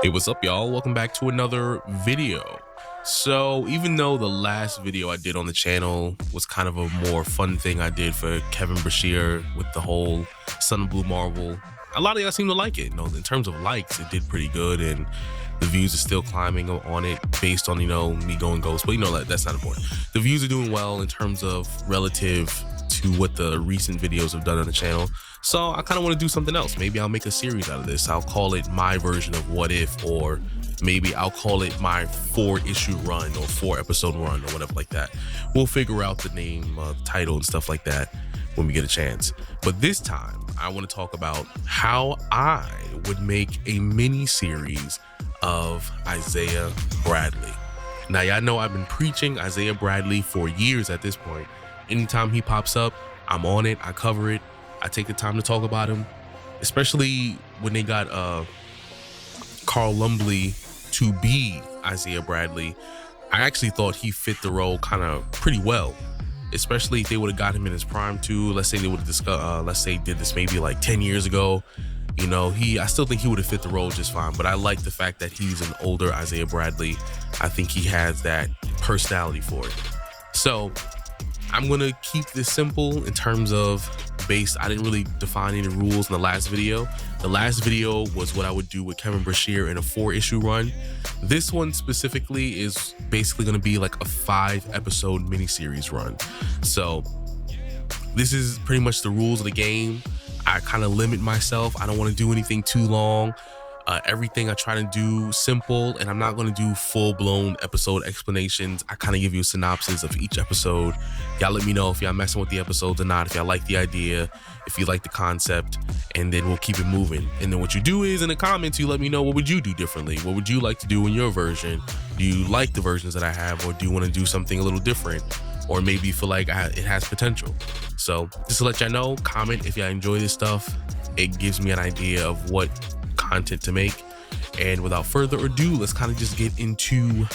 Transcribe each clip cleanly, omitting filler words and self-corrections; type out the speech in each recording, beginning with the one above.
Hey, what's up, y'all? Welcome back to another video. So even though the last video I did on the channel was kind of a more fun thing I did for Kevin Bashir with the whole Son of Blue Marvel, a lot of y'all seem to like it. You know, in terms of likes, it did pretty good, and the views are still climbing on it based on, me going ghost. But that's not important. The views are doing well in terms of relative to what the recent videos have done on the channel. So I kind of want to do something else. Maybe I'll make a series out of this. I'll call it my version of What If, or maybe I'll call it my 4-issue run or 4-episode run or whatever like that. We'll figure out the name, title and stuff like that when we get a chance. But this time I want to talk about how I would make a mini series of Isaiah Bradley. Now, y'all know I've been preaching Isaiah Bradley for years at this point. Anytime he pops up, I'm on it. I cover it. I take the time to talk about him, especially when they got Carl Lumbly to be Isaiah Bradley. I actually thought he fit the role kind of pretty well, especially if they would have got him in his prime too. Let's say they would have discussed, let's say did this maybe like 10 years ago. I still think he would have fit the role just fine, but I like the fact that he's an older Isaiah Bradley. I think he has that personality for it. So I'm going to keep this simple in terms of I didn't really define any rules in the last video. The last video was what I would do with Kevin Bashir in a 4-issue run. This one specifically is basically going to be like a 5-episode miniseries run. So this is pretty much the rules of the game. I kind of limit myself. I don't want to do anything too long. Everything I try to do simple, and I'm not going to do full-blown episode explanations. I kind of give you a synopsis of each episode. Y'all let me know if y'all messing with the episodes or not, if y'all like the idea, if you like the concept, and then we'll keep it moving. And then what you do is in the comments, you let me know, what would you do differently? What would you like to do in your version? Do you like the versions that I have, or do you want to do something a little different? Or maybe you feel like it has potential. So just to let y'all know, comment if y'all enjoy this stuff. It gives me an idea of what content to make. And without further ado, let's kind of just get into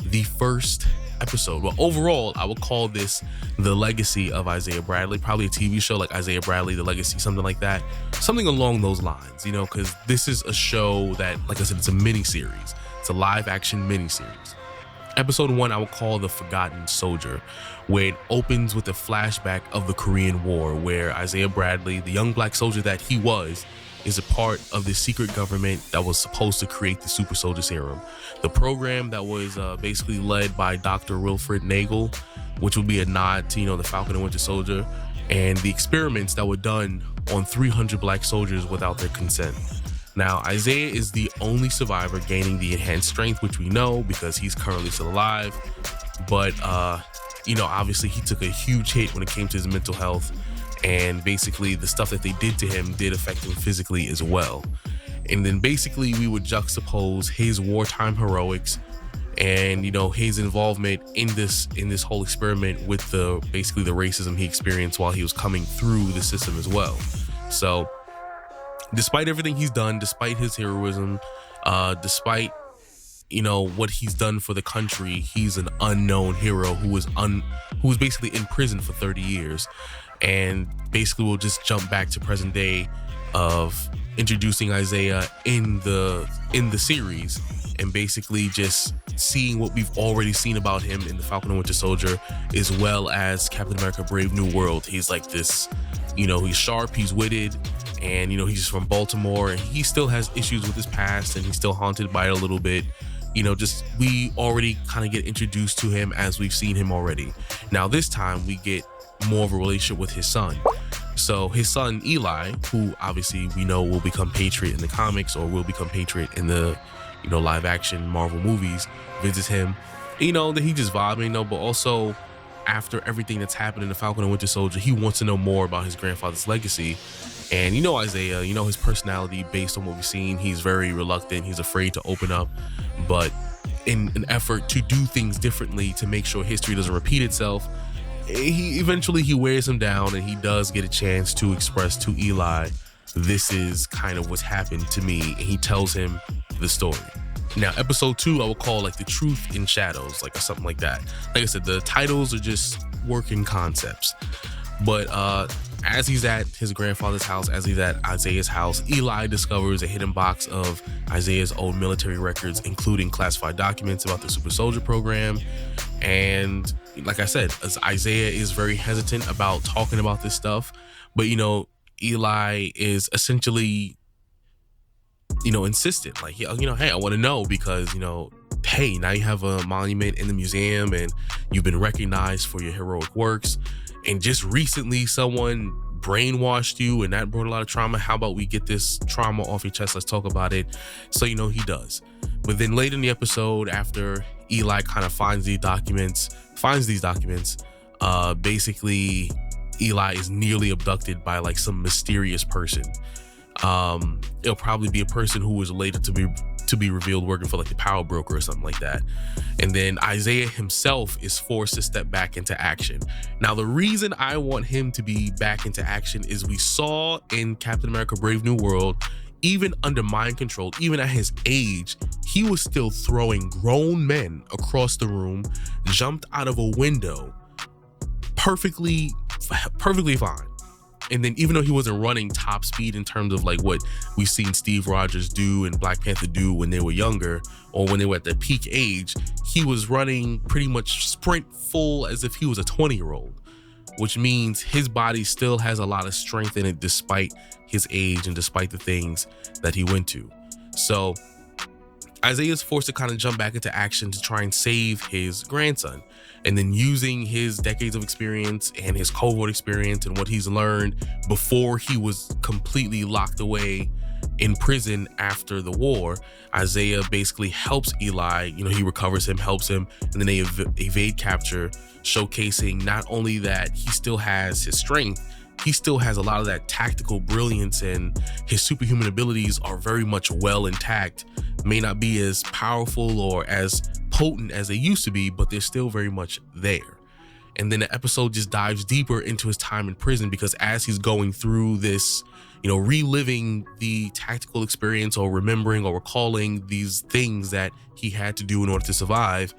the first episode. Well, overall, I would call this The Legacy of Isaiah Bradley, probably a TV show like Isaiah Bradley, The Legacy, something like that, something along those lines, because this is a show that, like I said, it's a mini series. It's a live action mini series. Episode 1 I would call The Forgotten Soldier, where it opens with a flashback of the Korean War, where Isaiah Bradley, the young black soldier that he was, is a part of the secret government that was supposed to create the super soldier serum. The program that was basically led by Dr. Wilfred Nagel, which would be a nod to, the Falcon and Winter Soldier, and the experiments that were done on 300 black soldiers without their consent. Now, Isaiah is the only survivor gaining the enhanced strength, which we know because he's currently still alive. But, obviously he took a huge hit when it came to his mental health. And basically the stuff that they did to him did affect him physically as well. And then basically we would juxtapose his wartime heroics and, his involvement in this whole experiment with the racism he experienced while he was coming through the system as well. So despite everything he's done, despite his heroism, despite what he's done for the country, he's an unknown hero who was basically in prison for 30 years. And basically we'll just jump back to present day of introducing Isaiah in the series, and basically just seeing what we've already seen about him in the Falcon and Winter Soldier, as well as Captain America Brave New World. He's like this, he's sharp, he's witted, and he's from Baltimore, and he still has issues with his past, and he's still haunted by it a little bit. We already kind of get introduced to him as we've seen him already. Now this time we get more of a relationship with his son. So his son Eli, who obviously we know will become Patriot in the comics, or will become Patriot in the live action Marvel movies, visits him. That he just vibing, but also after everything that's happened in the Falcon and Winter Soldier, he wants to know more about his grandfather's legacy. And Isaiah, his personality based on what we've seen, he's very reluctant, he's afraid to open up, but in an effort to do things differently to make sure history doesn't repeat itself, he wears him down, and he does get a chance to express to Eli, this is kind of what's happened to me, and he tells him the story. Now, episode 2 I will call like The Truth in Shadows, like, or something like that. Like I said, the titles are just working concepts. But As he's at his grandfather's house, as he's at Isaiah's house, Eli discovers a hidden box of Isaiah's old military records, including classified documents about the super soldier program. And like I said, as Isaiah is very hesitant about talking about this stuff, but Eli is essentially insistent, like, hey, I want to know because hey, now you have a monument in the museum and you've been recognized for your heroic works, and just recently someone brainwashed you and that brought a lot of trauma. How about we get this trauma off your chest? Let's talk about it. So he does. But then later in the episode, after Eli kind of finds these documents, basically Eli is nearly abducted by like some mysterious person. It'll probably be a person who was later to be revealed working for like the power broker or something like that. And then Isaiah himself is forced to step back into action. Now, the reason I want him to be back into action is we saw in Captain America Brave New World, even under mind control, even at his age, he was still throwing grown men across the room, jumped out of a window perfectly fine. And then even though he wasn't running top speed in terms of like what we've seen Steve Rogers do and Black Panther do when they were younger or when they were at their peak age, he was running pretty much sprint full as if he was a 20-year-old, which means his body still has a lot of strength in it despite his age and despite the things that he went to. So Isaiah is forced to kind of jump back into action to try and save his grandson. And then using his decades of experience and his cohort experience and what he's learned before he was completely locked away in prison after the war, Isaiah basically helps Eli. He recovers him, helps him, and then they evade capture, showcasing not only that he still has his strength, he still has a lot of that tactical brilliance, and his superhuman abilities are very much well intact. May not be as powerful or as potent as they used to be, but they're still very much there. And then the episode just dives deeper into his time in prison, because as he's going through this, reliving the tactical experience or remembering or recalling these things that he had to do in order to survive,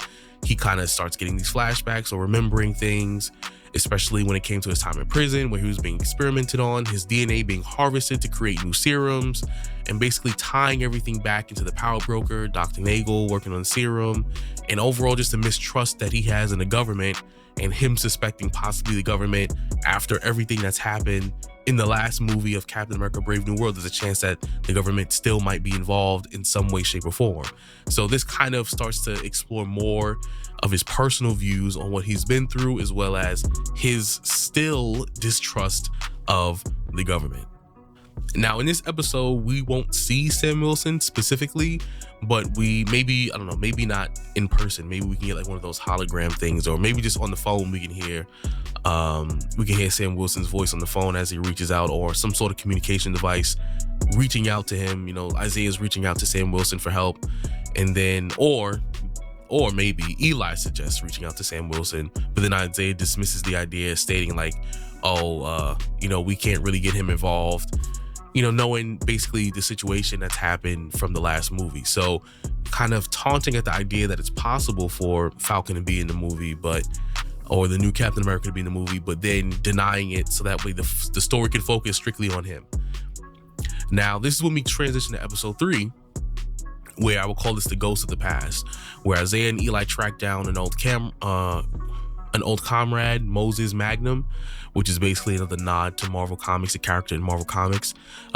he kind of starts getting these flashbacks or remembering things, especially when it came to his time in prison, where he was being experimented on, his DNA being harvested to create new serums, and basically tying everything back into the power broker, Dr. Nagel working on the serum, and overall just the mistrust that he has in the government, and him suspecting possibly the government after everything that's happened in the last movie of Captain America Brave New World. There's a chance that the government still might be involved in some way, shape, or form. So this kind of starts to explore more of his personal views on what he's been through, as well as his still distrust of the government. Now, in this episode, we won't see Sam Wilson specifically, but maybe not in person. Maybe we can get like one of those hologram things, or maybe just on the phone we can hear Sam Wilson's voice on the phone as he reaches out, or some sort of communication device reaching out to him. Isaiah's reaching out to Sam Wilson for help, and then or maybe Eli suggests reaching out to Sam Wilson, but then Isaiah dismisses the idea, stating like, we can't really get him involved, knowing basically the situation that's happened from the last movie. So kind of taunting at the idea that it's possible for Falcon to be in the movie, or the new Captain America to be in the movie, but then denying it so that way the story can focus strictly on him. Now, this is when we transition to episode 3, where I will call this the Ghost of the Past, where Isaiah and Eli track down an old comrade, Moses Magnum, which is basically another nod to Marvel Comics, a character in Marvel Comics.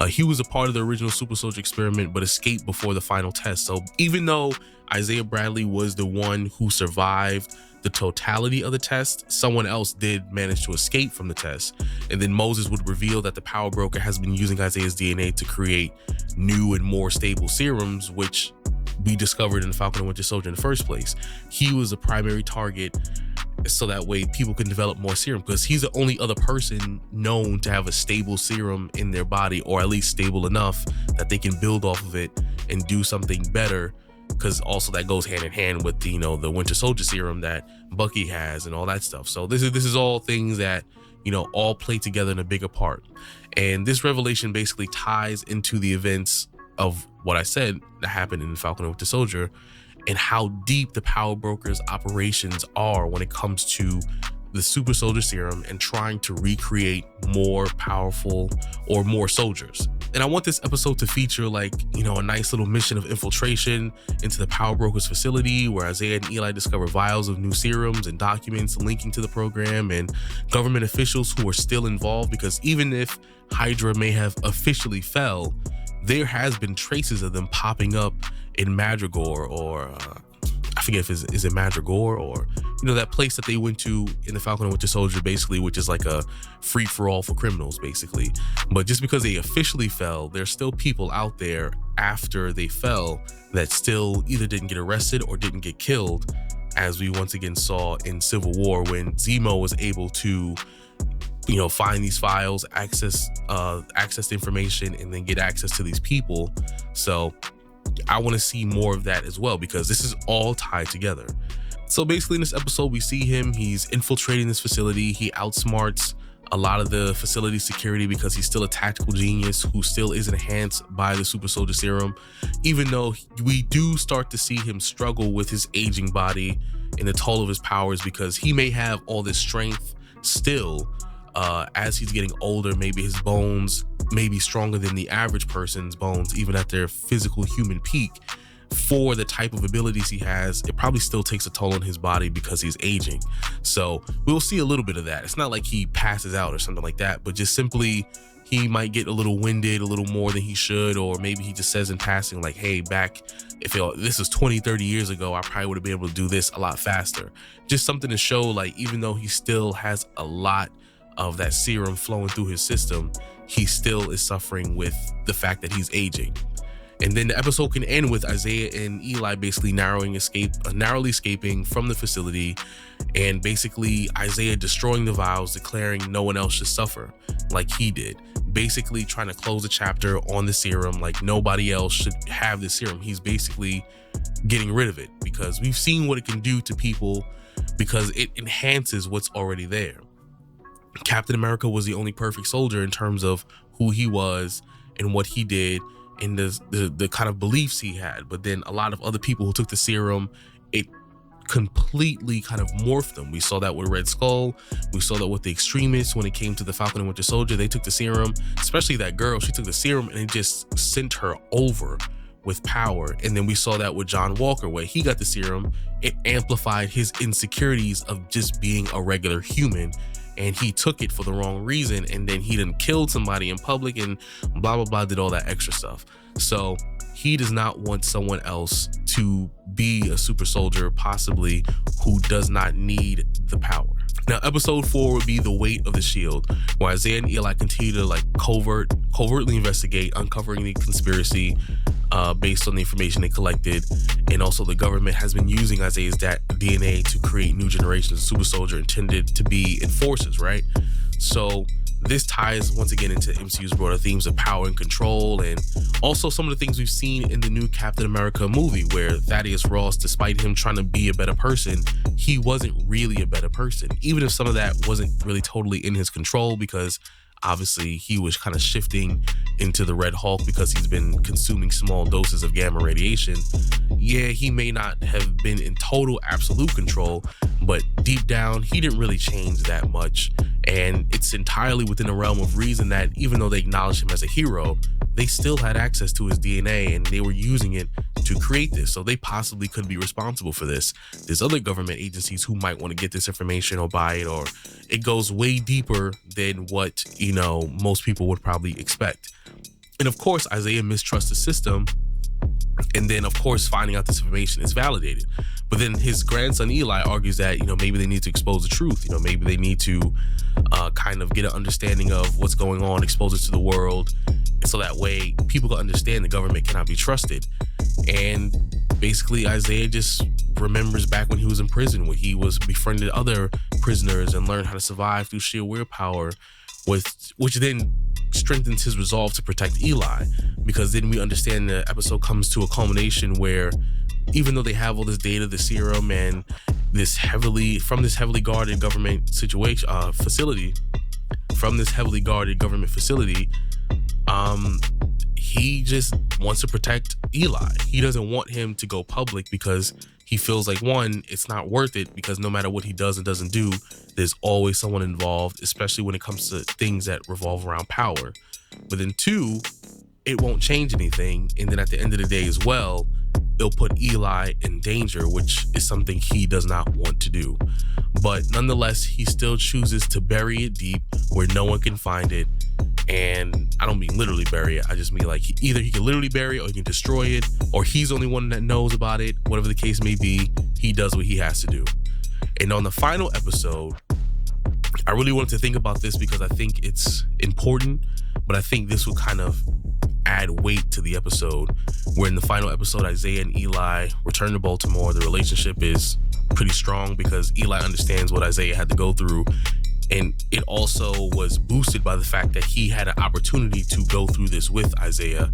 He was a part of the original Super Soldier experiment, but escaped before the final test. So even though Isaiah Bradley was the one who survived the totality of the test, someone else did manage to escape from the test. And then Moses would reveal that the power broker has been using Isaiah's DNA to create new and more stable serums, which we discovered in the Falcon and Winter Soldier in the first place. He was a primary target, so that way people can develop more serum, because he's the only other person known to have a stable serum in their body, or at least stable enough that they can build off of it and do something better. Because also that goes hand in hand with the Winter Soldier serum that Bucky has and all that stuff. So this is all things that all play together in a bigger part. And this revelation basically ties into the events of what I said that happened in Falcon and Winter Soldier, and how deep the power broker's operations are when it comes to the super soldier serum and trying to recreate more powerful or more soldiers. And I want this episode to feature like, you know, a nice little mission of infiltration into the Power Brokers facility where Isaiah and Eli discover vials of new serums and documents linking to the program and government officials who are still involved, because even if Hydra may have officially fell, there has been traces of them popping up in Madrigal, or I forget if is it Madrigal, or, you know, that place that they went to in the Falcon and Winter Soldier, basically, which is like a free-for-all for criminals, basically. But just because they officially fell, there's still people out there after they fell that still either didn't get arrested or didn't get killed, as we once again saw in Civil War when Zemo was able to, you know, find these files, access the information, and then get access to these people. So I want to see more of that as well, because this is all tied together. So basically in this episode, we see him, he's infiltrating this facility. He outsmarts a lot of the facility security because he's still a tactical genius who still is enhanced by the super soldier serum, even though we do start to see him struggle with his aging body and the toll of his powers, because he may have all this strength still. As he's getting older, maybe his bones may be stronger than the average person's bones, even at their physical human peak. For the type of abilities he has, it probably still takes a toll on his body because he's aging. So we'll see a little bit of that. It's not like he passes out or something like that, but just simply he might get a little winded a little more than he should, or maybe he just says in passing like, hey, back if this was 20-30 years ago, I probably would have been able to do this a lot faster. Just something to show, like, even though he still has a lot of that serum flowing through his system, he still is suffering with the fact that he's aging. And then the episode can end with Isaiah and Eli basically narrowly escaping from the facility, and basically Isaiah destroying the vials, declaring no one else should suffer like he did, basically trying to close the chapter on the serum, like nobody else should have this serum. He's basically getting rid of it because we've seen what it can do to people, because it enhances what's already there. Captain America was the only perfect soldier in terms of who he was and what he did and the kind of beliefs he had. But then a lot of other people who took the serum, it completely kind of morphed them. We saw that with Red Skull. We saw that with the extremists when it came to the Falcon and Winter Soldier. They took the serum, especially that girl. She took the serum and it just sent her over with power. And then we saw that with John Walker, where he got the serum. It amplified his insecurities of just being a regular human, and he took it for the wrong reason, and then he done killed somebody in public and blah blah blah, did all that extra stuff. So he does not want someone else to be a super soldier, possibly, who does not need the power. Now, episode 4 would be The Weight of the Shield, where Isaiah and Eli continue to like covertly investigate, uncovering the conspiracy based on the information they collected. And also the government has been using Isaiah's DNA to create new generations of super soldier intended to be enforcers, right? So this ties once again into MCU's broader themes of power and control, and also some of the things we've seen in the new Captain America movie, where Thaddeus Ross, despite him trying to be a better person, he wasn't really a better person, even if some of that wasn't really totally in his control, because obviously he was kind of shifting into the Red Hulk because he's been consuming small doses of gamma radiation. Yeah, he may not have been in total absolute control, but deep down he didn't really change that much. And it's entirely within the realm of reason that even though they acknowledged him as a hero, they still had access to his DNA and they were using it to create this. So they possibly could be responsible for this. There's other government agencies who might want to get this information or buy it, or it goes way deeper than what, you know, most people would probably expect. And of course, Isaiah mistrusts the system. And then, of course, finding out this information is validated. But then his grandson Eli argues that, you know, maybe they need to expose the truth. You know, maybe they need to kind of get an understanding of what's going on, expose it to the world, so that way people can understand the government cannot be trusted. And basically, Isaiah just remembers back when he was in prison, when he was befriended other prisoners and learned how to survive through sheer willpower, which then strengthens his resolve to protect Eli, because then we understand the episode comes to a culmination where even though they have all this data, the serum, and this heavily guarded government facility, he just wants to protect Eli. He doesn't want him to go public because he feels like, one, it's not worth it, because no matter what he does and doesn't do, there's always someone involved, especially when it comes to things that revolve around power. But then two, it won't change anything. And then at the end of the day as well, it'll put Eli in danger, which is something he does not want to do. But nonetheless, he still chooses to bury it deep where no one can find it. And I don't mean literally bury it. I just mean like either he can literally bury it or he can destroy it, or he's the only one that knows about it. Whatever the case may be, he does what he has to do. And on the final episode, I really wanted to think about this because I think it's important, but I think this will kind of add weight to the episode, where in the final episode, Isaiah and Eli return to Baltimore. The relationship is pretty strong because Eli understands what Isaiah had to go through. And it also was boosted by the fact that he had an opportunity to go through this with Isaiah.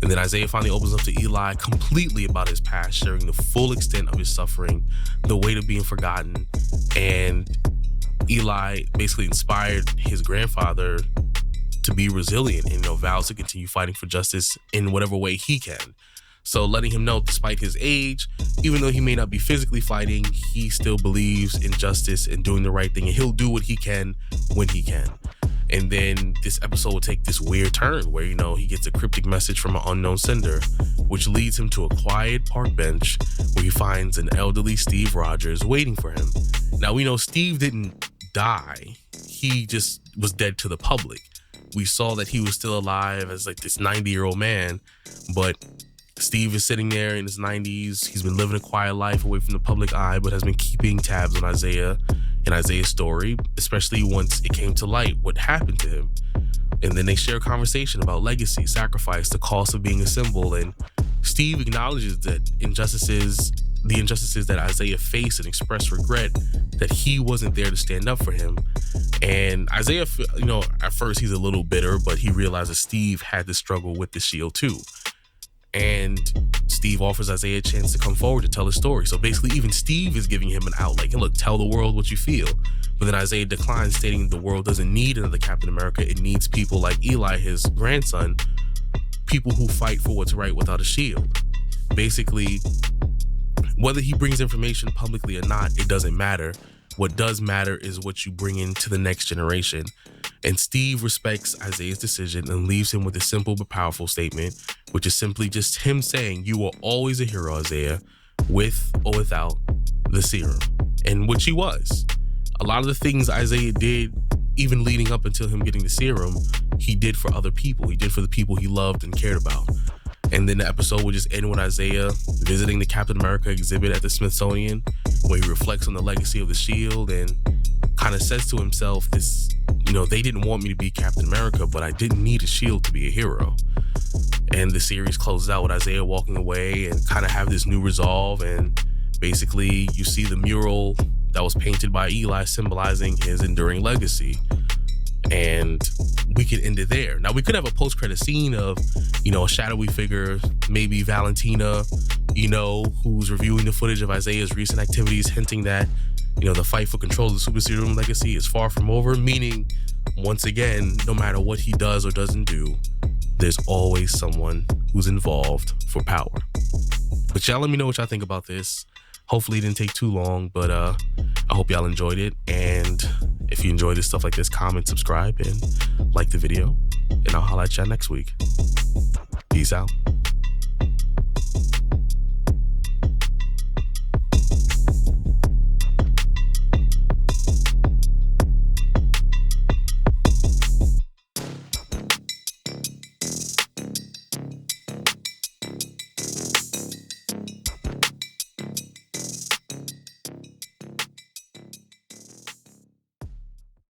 And then Isaiah finally opens up to Eli completely about his past, sharing the full extent of his suffering, the weight of being forgotten. And Eli basically inspired his grandfather to be resilient and, vows to continue fighting for justice in whatever way he can. So letting him know, despite his age, even though he may not be physically fighting, he still believes in justice and doing the right thing, and he'll do what he can when he can. And then this episode will take this weird turn where, he gets a cryptic message from an unknown sender, which leads him to a quiet park bench where he finds an elderly Steve Rogers waiting for him. Now, we know Steve didn't die. He just was dead to the public. We saw that he was still alive as like this 90-year-old man, but Steve is sitting there in his 90s. He's been living a quiet life away from the public eye, but has been keeping tabs on Isaiah and Isaiah's story, especially once it came to light what happened to him. And then they share a conversation about legacy, sacrifice, the cost of being a symbol. And Steve acknowledges that the injustices that Isaiah faced, and expressed regret that he wasn't there to stand up for him. And Isaiah, at first he's a little bitter, but he realizes Steve had to struggle with the shield too. And Steve offers Isaiah a chance to come forward to tell his story. So basically, even Steve is giving him an out, like, look, tell the world what you feel. But then Isaiah declines, stating the world doesn't need another Captain America. It needs people like Eli, his grandson, people who fight for what's right without a shield. Basically, whether he brings information publicly or not, it doesn't matter. What does matter is what you bring into the next generation. And Steve respects Isaiah's decision and leaves him with a simple but powerful statement, which is simply just him saying, you are always a hero, Isaiah, with or without the serum. And which he was. A lot of the things Isaiah did, even leading up until him getting the serum, he did for other people. He did for the people he loved and cared about. And then the episode will just end with Isaiah visiting the Captain America exhibit at the Smithsonian, where he reflects on the legacy of the shield and kind of says to himself, they didn't want me to be Captain America, but I didn't need a shield to be a hero. And the series closes out with Isaiah walking away and kind of have this new resolve. And basically you see the mural that was painted by Eli symbolizing his enduring legacy. And we could end it there. Now, we could have a post-credit scene of, a shadowy figure, maybe Valentina, who's reviewing the footage of Isaiah's recent activities, hinting that, the fight for control of the super serum legacy is far from over, meaning, once again, no matter what he does or doesn't do, there's always someone who's involved for power. But y'all let me know what y'all think about this. Hopefully it didn't take too long, but I hope y'all enjoyed it. And if you enjoy this stuff like this, comment, subscribe, and like the video. And I'll holla at y'all next week. Peace out.